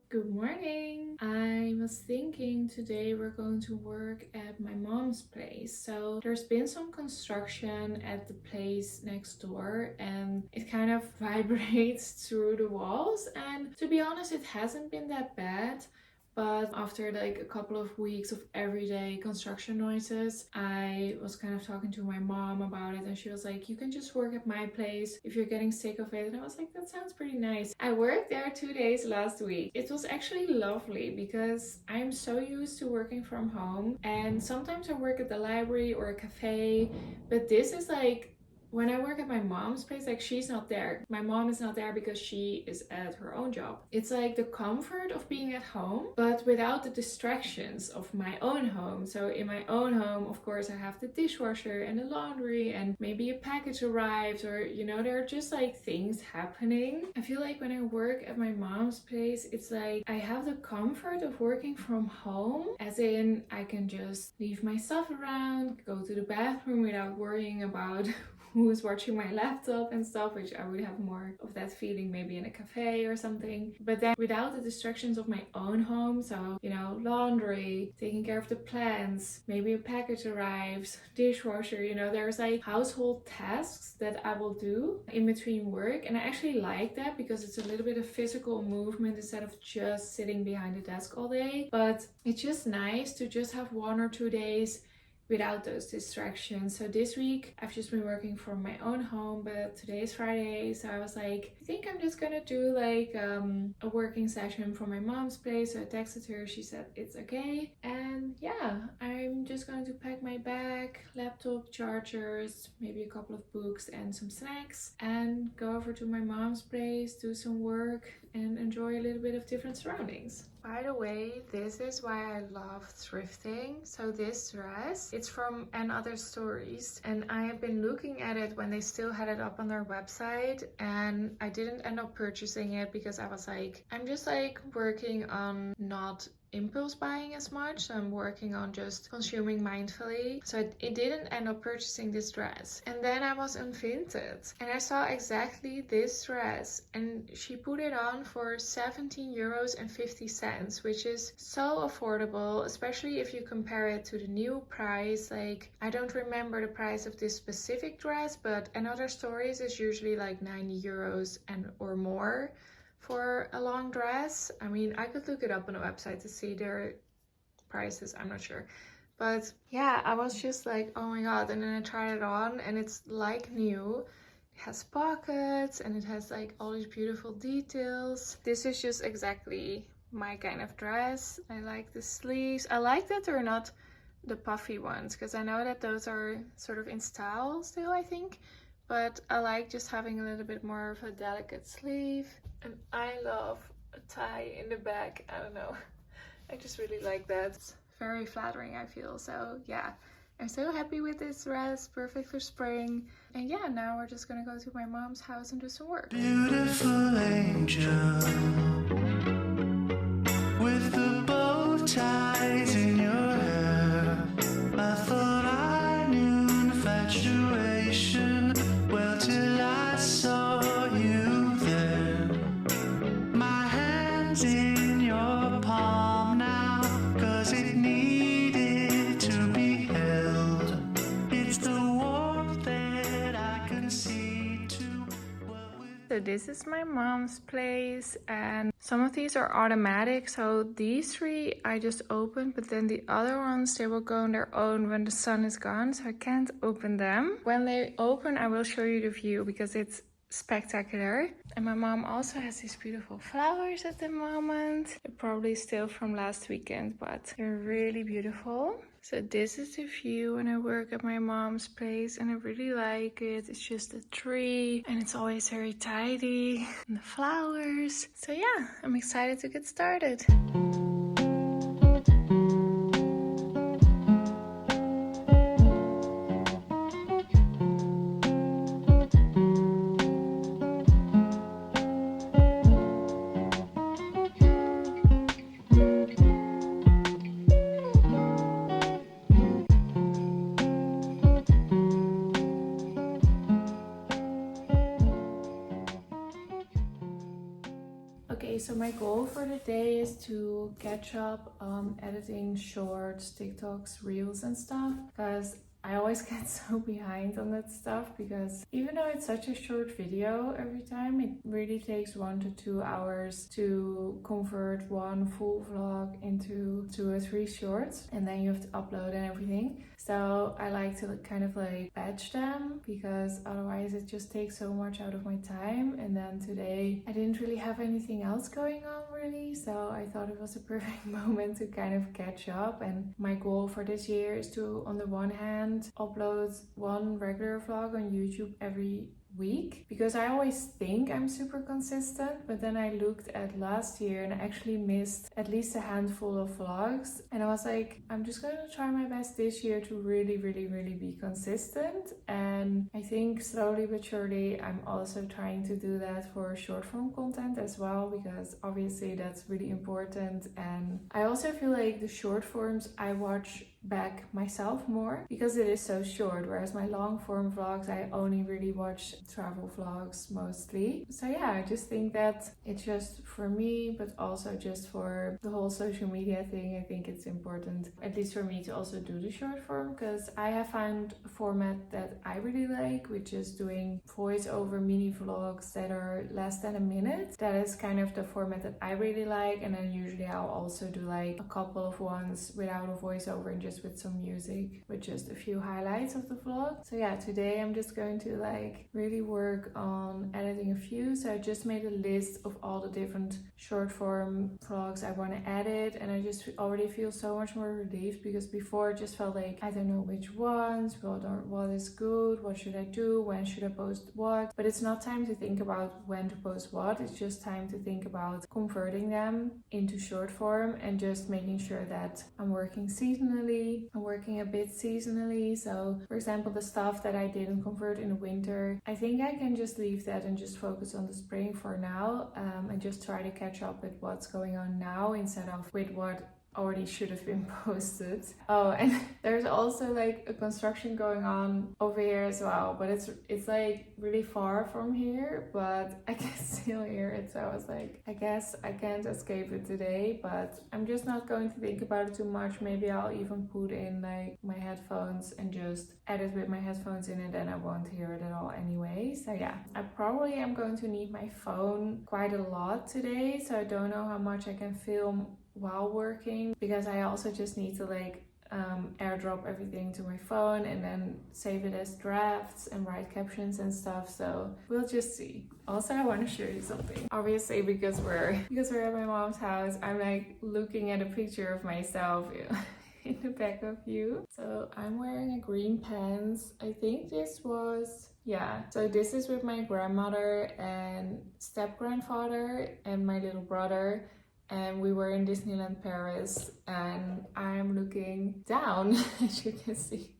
Good morning. I was thinking today we're going to work at my mom's place. So there's been some construction at the place next door and it kind of vibrates through the walls. And to be honest, it hasn't been that bad. But after like a couple of weeks of everyday construction noises, I was kind of talking to my mom about it, and she was like, "You can just work at my place if you're getting sick of it." And I was like, "That sounds pretty nice." I worked there 2 days last week. It was actually lovely because I'm so used to working from home, and sometimes I work at the library or a cafe, but this is like when I work at my mom's place, like she's not there. My mom is not there because she is at her own job. It's like the comfort of being at home, but without the distractions of my own home. So in my own home, of course, I have the dishwasher and the laundry, and maybe a package arrives, or there are just like things happening. I feel like when I work at my mom's place, it's like I have the comfort of working from home, as in I can just leave my stuff around, go to the bathroom without worrying about who's watching my laptop and stuff, which I would have more of that feeling maybe in a cafe or something. But then without the distractions of my own home, so laundry, taking care of the plants, maybe a package arrives, dishwasher, there's like household tasks that I will do in between work. And I actually like that because it's a little bit of physical movement instead of just sitting behind a desk all day. But it's just nice to just have 1 or 2 days without those distractions. So this week I've just been working from my own home, but today is Friday, so I was like, I think I'm just gonna do like a working session from my mom's place. So I texted her, she said it's okay, and yeah, I'm just going to pack my bag, laptop, chargers, maybe a couple of books and some snacks, and go over to my mom's place, do some work and enjoy a little bit of different surroundings. By the way, this is why I love thrifting. So this dress, it's from And Other Stories, and I have been looking at it when they still had it up on their website, and I didn't end up purchasing it because I was like, I'm just like working on not impulse buying as much, so I'm working on just consuming mindfully. So it didn't end up purchasing this dress. And then I was on Vinted and I saw exactly this dress, and she put it on for 17 euros and 50 cents, which is so affordable, especially if you compare it to the new price. Like, I don't remember the price of this specific dress, but Another Stories is usually like 90 euros and or more for a long dress. I mean, I could look it up on a website to see their prices, I'm not sure. But yeah, I was just like, oh my god. And then I tried it on and it's like new. It has pockets and it has like all these beautiful details. This is just exactly my kind of dress. I like the sleeves. I like that they're not the puffy ones, because I know that those are sort of in style still, I think. But I like just having a little bit more of a delicate sleeve. And I love a tie in the back. I don't know. I just really like that. It's very flattering, I feel. So yeah, I'm so happy with this dress. Perfect for spring. And yeah, now we're just gonna go to my mom's house and do some work. Beautiful angel with the bow ties in your hair. I thought I knew infatuation well till I saw you there. My hands in your palm now, 'cause it needed to be held. It's the warmth that I can see too well with. So this is my mom's place, and some of these are automatic. So these three I just opened, but then the other ones, they will go on their own when the sun is gone, so I can't open them. When they open, I will show you the view because it's spectacular. And my mom also has these beautiful flowers at the moment. They're probably still from last weekend, but they're really beautiful. So this is the view when I work at my mom's place, and I really like it. It's just a tree and it's always very tidy, and the flowers. So yeah, I'm excited to get started. Okay, so my goal for the day is to catch up on editing shorts, TikToks, reels and stuff, because I always get so behind on that stuff, because even though it's such a short video every time, it really takes 1 to 2 hours to convert one full vlog into 2 or 3 shorts, and then you have to upload and everything. So I like to kind of like batch them, because otherwise it just takes so much out of my time. And then today I didn't really have anything else going on really, so I thought it was a perfect moment to kind of catch up. And my goal for this year is to, on the one hand, upload one regular vlog on YouTube every week, because I always think I'm super consistent, but then I looked at last year and I actually missed at least a handful of vlogs, and I was like, I'm just going to try my best this year to really be consistent. And I think slowly but surely I'm also trying to do that for short form content as well, because obviously that's really important. And I also feel like the short forms I watch back myself more because it is so short, whereas my long form vlogs I only really watch travel vlogs mostly. So yeah, I just think that it's just for me, but also just for the whole social media thing, I think it's important, at least for me, to also do the short form, because I have found a format that I really like, which is doing voiceover mini vlogs that are less than a minute. That is kind of the format that I really like. And then usually I'll also do like a couple of ones without a voiceover and just with some music, with just a few highlights of the vlog. So yeah, today I'm just going to like really work on editing a few. So I just made a list of all the different short form vlogs I want to edit, and I just already feel so much more relieved, because before it just felt like I don't know which ones, what is good, what should I do, when should I post what. But it's not time to think about when to post what, it's just time to think about converting them into short form and just making sure that I'm working seasonally. I'm working a bit seasonally. So for example, the stuff that I didn't convert in the winter, I think I can just leave that and just focus on the spring for now, and just try to catch up with what's going on now instead of with what already should have been posted. Oh, and there's also like a construction going on over here as well, but it's like really far from here, but I can still hear it. So I was like, I guess I can't escape it today, but I'm just not going to think about it too much. Maybe I'll even put in like my headphones and just edit with my headphones in, and then I won't hear it at all anyway. So yeah, I probably am going to need my phone quite a lot today, so I don't know how much I can film while working, because I also just need to like airdrop everything to my phone and then save it as drafts and write captions and stuff. So we'll just see. Also, I want to show you something. Obviously, because we're at my mom's house, I'm like looking at a picture of myself in the back of you. So I'm wearing a green pants. I think this was, yeah, so this is with my grandmother and step grandfather and my little brother. And we were in Disneyland Paris, and I'm looking down, as you can see.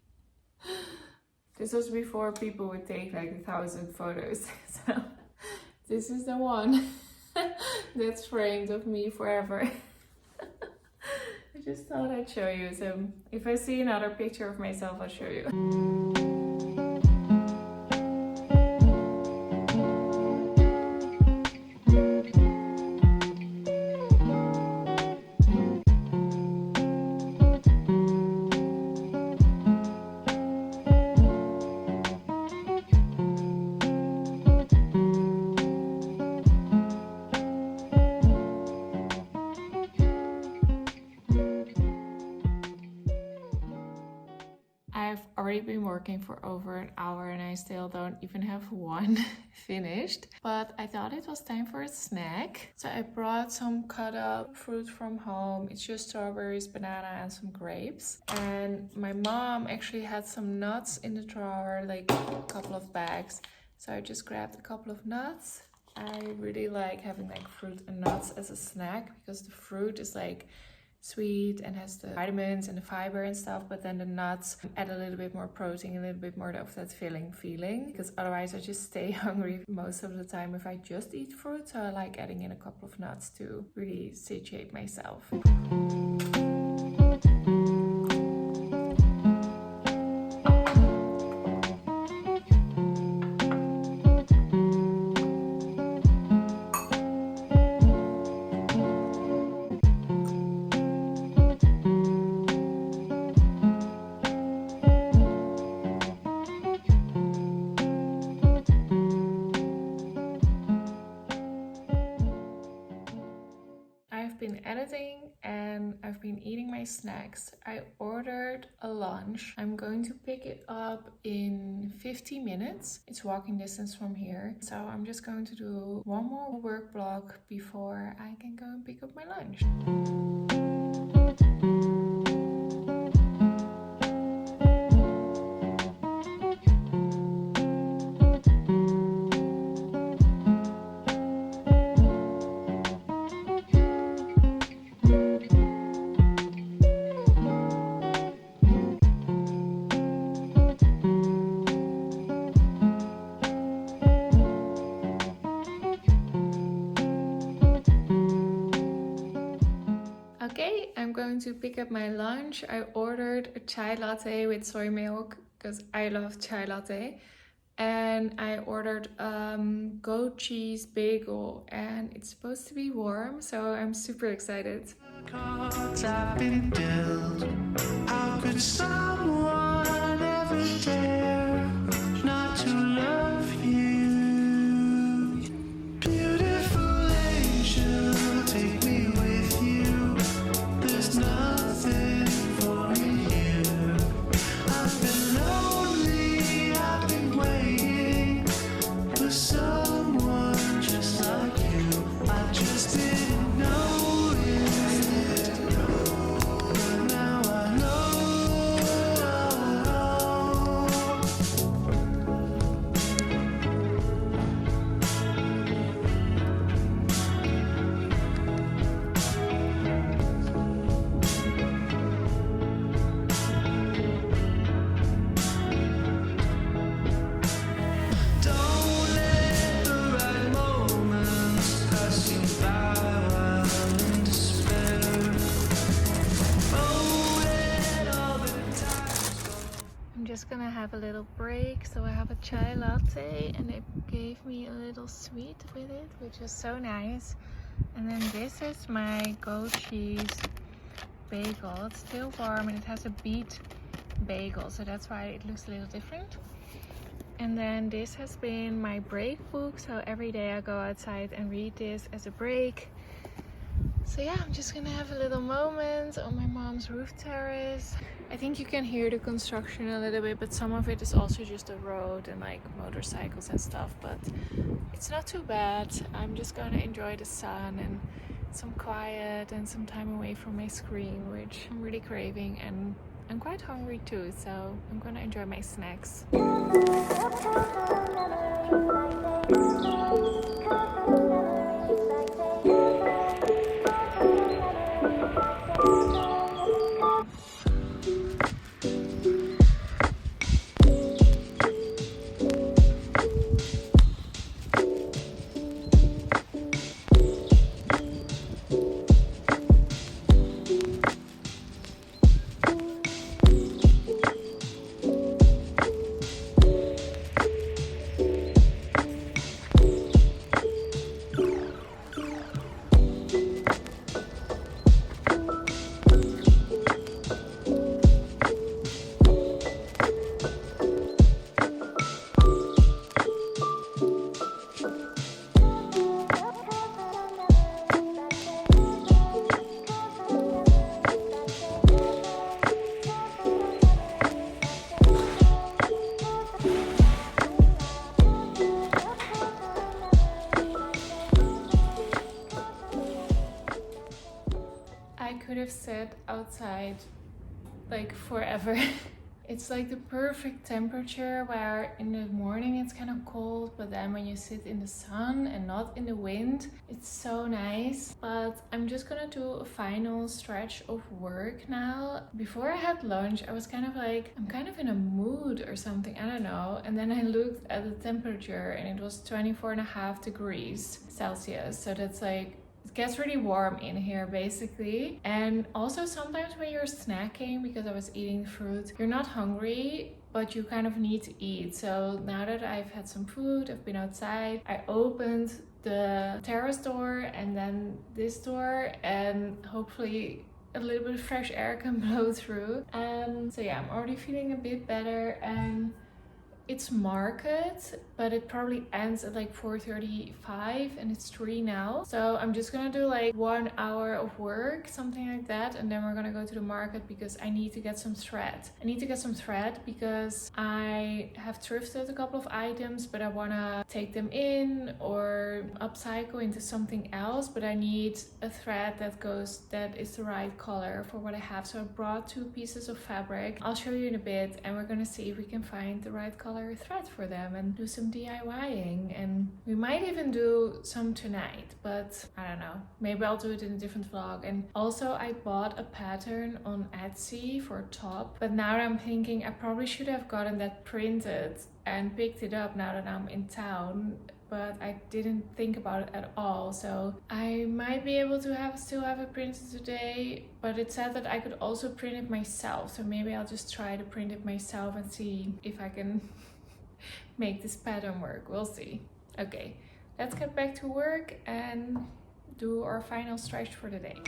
This was before people would take like 1,000 photos. So this is the one that's framed of me forever. I just thought I'd show you. So if I see another picture of myself, I'll show you. I've already been working for over an hour and I still don't even have one finished, but I thought it was time for a snack. So I brought some cut up fruit from home. It's just strawberries, banana and some grapes. And my mom actually had some nuts in the drawer, like a couple of bags. So I just grabbed a couple of nuts. I really like having like fruit and nuts as a snack, because the fruit is like sweet and has the vitamins and the fiber and stuff, but then the nuts add a little bit more protein, a little bit more of that filling feeling, because otherwise I just stay hungry most of the time if I just eat fruit. So I like adding in a couple of nuts to really satiate myself. been editing and I've been eating my snacks. I ordered a lunch. I'm going to pick it up in 50 minutes. It's walking distance from here. So I'm just going to do one more work block before I can go and pick up my lunch. Okay, I'm going to pick up my lunch. I ordered a chai latte with soy milk because I love chai latte. And I ordered goat cheese bagel and it's supposed to be warm, so I'm super excited. Cards I've been dealt. How could someone ever dare not to love you? Beautiful angel, take me with you. There's nothing for me here. I've been lonely, I've been waiting for someone just like you. I just didn't know it, but now I know. Don't let the right moments pass you by while in despair. Oh, let all the times go. I'm just gonna have a little break. So I have a chai latte and they gave me a little sweet with it, which is so nice. And then this is my goat cheese bagel. It's still warm and it has a beet bagel, so that's why it looks a little different. And then this has been my break book, so every day I go outside and read this as a break. So yeah, I'm just gonna have a little moment on my mom's roof terrace. I think you can hear the construction a little bit, but some of it is also just a road and like motorcycles and stuff, but it's not too bad. I'm just gonna enjoy the sun and some quiet and some time away from my screen, which I'm really craving, and I'm quite hungry too, so I'm gonna enjoy my snacks. I could have sat outside like forever. It's like the perfect temperature where in the morning it's kind of cold, but then when you sit in the sun and not in the wind, it's so nice. But I'm just gonna do a final stretch of work now. Before I had lunch, I was kind of like, I'm kind of in a mood or something, I don't know. And then I looked at the temperature and it was 24.5 degrees Celsius. So that's like, it gets really warm in here basically. And also sometimes when you're snacking, because I was eating fruit, you're not hungry, but you kind of need to eat. So now that I've had some food, I've been outside, I opened the terrace door and then this door, and hopefully a little bit of fresh air can blow through. So yeah, I'm already feeling a bit better, and it's market, but it probably ends at like 4:35 and it's 3 now. So I'm just gonna do like 1 hour of work, something like that, and then we're gonna go to the market because I need to get some thread. I need to get some thread because I have thrifted a couple of items, but I wanna take them in or upcycle into something else, but I need a thread that is the right color for what I have. So I brought 2 pieces of fabric. I'll show you in a bit, and we're gonna see if we can find the right color thread for them and do some DIYing, and we might even do some tonight, but I don't know, maybe I'll do it in a different vlog. And also I bought a pattern on Etsy for a top, but now I'm thinking I probably should have gotten that printed and picked it up now that I'm in town, but I didn't think about it at all. So I might be able to still have it printed today, but it said that I could also print it myself. So maybe I'll just try to print it myself and see if I can make this pattern work. We'll see. Okay, let's get back to work and do our final stretch for the day.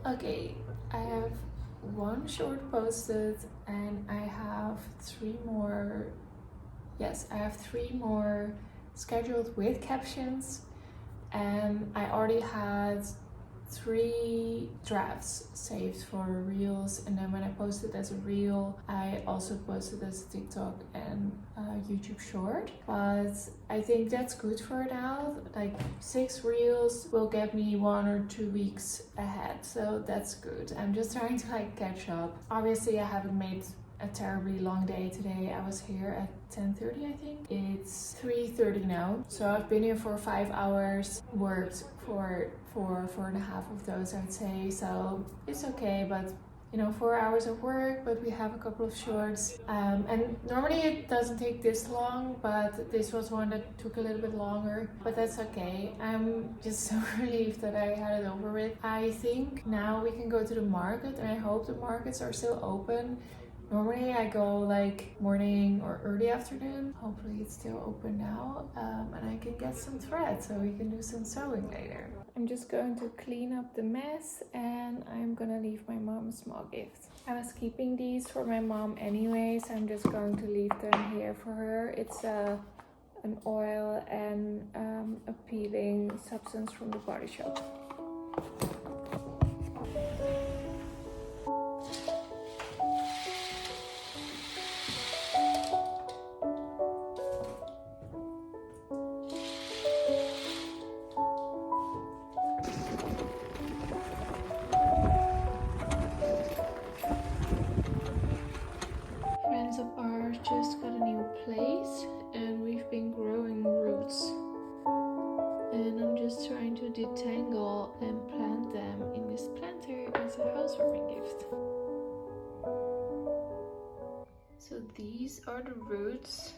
Okay, I have 1 short posted and I have 3 more. Yes, I have 3 more scheduled with captions, and I already had 3 drafts saved for reels, and then when I posted as a reel I also posted as a TikTok and YouTube short. But I think that's good for now. Like 6 reels will get me 1 or 2 weeks ahead, so that's good. I'm just trying to like catch up. Obviously I haven't made a terribly long day today. I was here at 10:30, I think. It's 3:30 now, so I've been here for 5 hours, worked for 4.5 of those, I'd say. So it's okay, but you know, 4 hours of work, but we have a couple of shorts, and normally it doesn't take this long, but this was one that took a little bit longer, but that's okay. I'm just so relieved that I had it over with. I think now we can go to the market, and I hope the markets are still open. Normally I go like morning or early afternoon. Hopefully it's still open now, and I can get some thread so we can do some sewing later. I'm just going to clean up the mess, and I'm gonna leave my mom a small gift. I was keeping these for my mom anyway, so I'm just going to leave them here for her. It's an oil and a peeling substance from the Body Shop. Friends of ours just got a new place, and we've been growing roots, and I'm just trying to detangle and plant them in this planter as a housewarming gift. So these are the roots.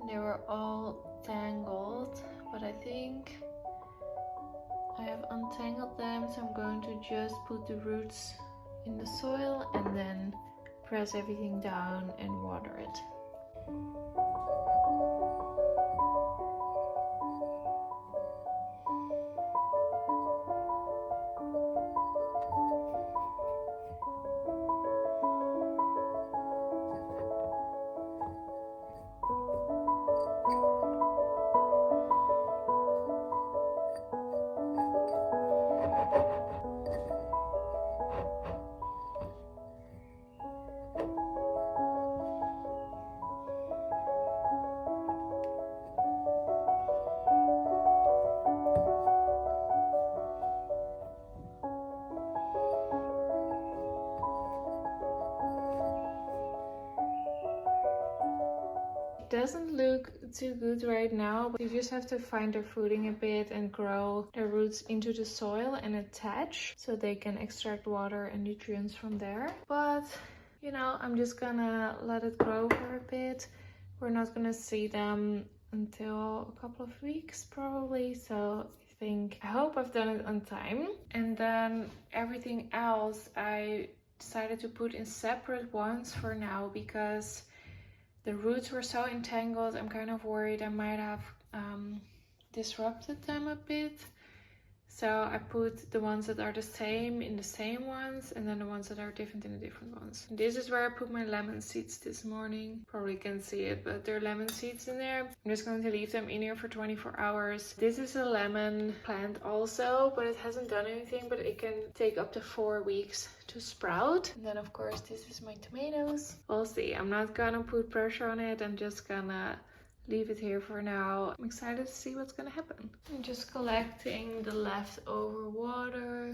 They were all tangled, but I think I have untangled them, so I'm going to just put the roots in the soil and then press everything down and water it. Doesn't look too good right now, but you just have to find their footing a bit and grow their roots into the soil and attach so they can extract water and nutrients from there. But you know, I'm just gonna let it grow for a bit. We're not gonna see them until a couple of weeks probably, so I hope I've done it on time. And then everything else I decided to put in separate ones for now because the roots were so entangled. I'm kind of worried I might have disrupted them a bit. So I put the ones that are the same in the same ones, and then the ones that are different in the different ones. And this is where I put my lemon seeds this morning. Probably can't see it, but there are lemon seeds in there. I'm just going to leave them in here for 24 hours. This is a lemon plant also, but it hasn't done anything, but it can take up to 4 weeks to sprout. And then of course this is my tomatoes. We'll see. I'm not gonna put pressure on it. I'm just gonna leave it here for now. I'm excited to see what's gonna happen. I'm just collecting the leftover water.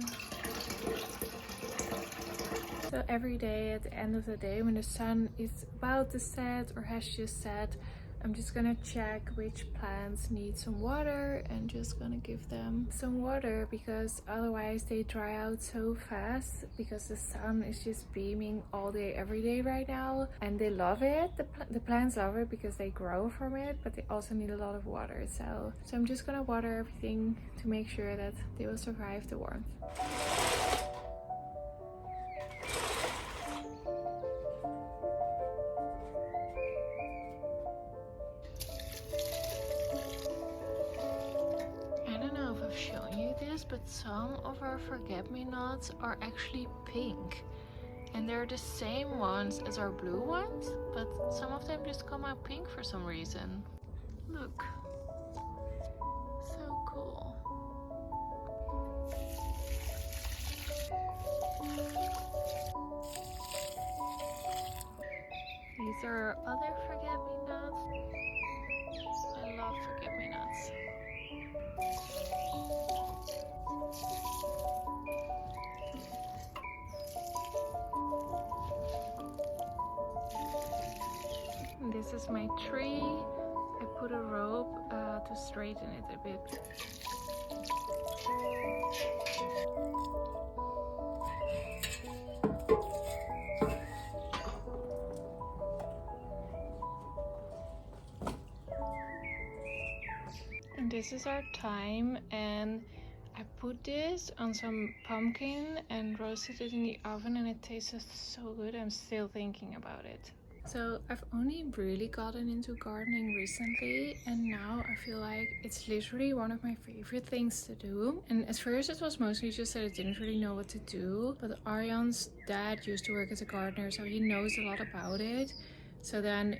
So every day at the end of the day when the sun is about to set or has just set, I'm just gonna check which plants need some water and just gonna give them some water, because otherwise they dry out so fast because the sun is just beaming all day every day right now, and they love it. The plants love it because they grow from it, but they also need a lot of water. So I'm just gonna water everything to make sure that they will survive the warmth. But some of our forget-me-nots are actually pink, and they're the same ones as our blue ones, but some of them just come out pink for some reason. Look, so cool. These are our other forget-me-nots. I love forget-me-nots. This is my tree. I put a rope to straighten it a bit. And this is our thyme, and I put this on some pumpkin and roasted it in the oven, and it tasted so good. I'm still thinking about it. So I've only really gotten into gardening recently, and now I feel like it's literally one of my favorite things to do. And at first it was mostly just that I didn't really know what to do, but Arjan's dad used to work as a gardener, so he knows a lot about it. So then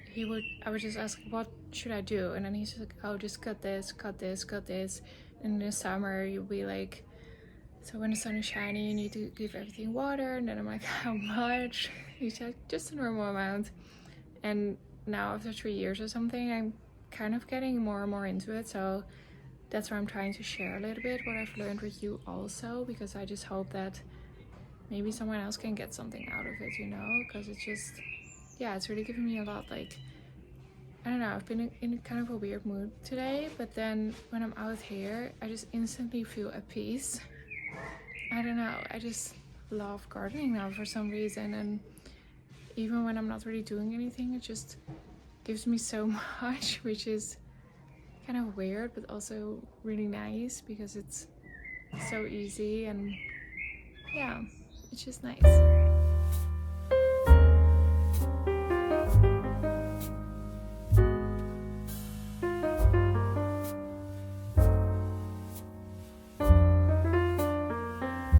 I would just ask, what should I do? And then he's like, oh, just cut this, cut this, cut this. And in the summer you'll be like, so when the sun is shining you need to give everything water. And then I'm like, how much? He's like, just a normal amount. And now after 3 years or something, I'm kind of getting more and more into it. So that's why I'm trying to share a little bit what I've learned with you also, because I just hope that maybe someone else can get something out of it, you know, because it's just, yeah, it's really giving me a lot. Like, I don't know, I've been in kind of a weird mood today, but then when I'm out here, I just instantly feel at peace. I don't know, I just love gardening now for some reason, and even when I'm not really doing anything, it just gives me so much, which is kind of weird, but also really nice because it's so easy, and yeah, it's just nice.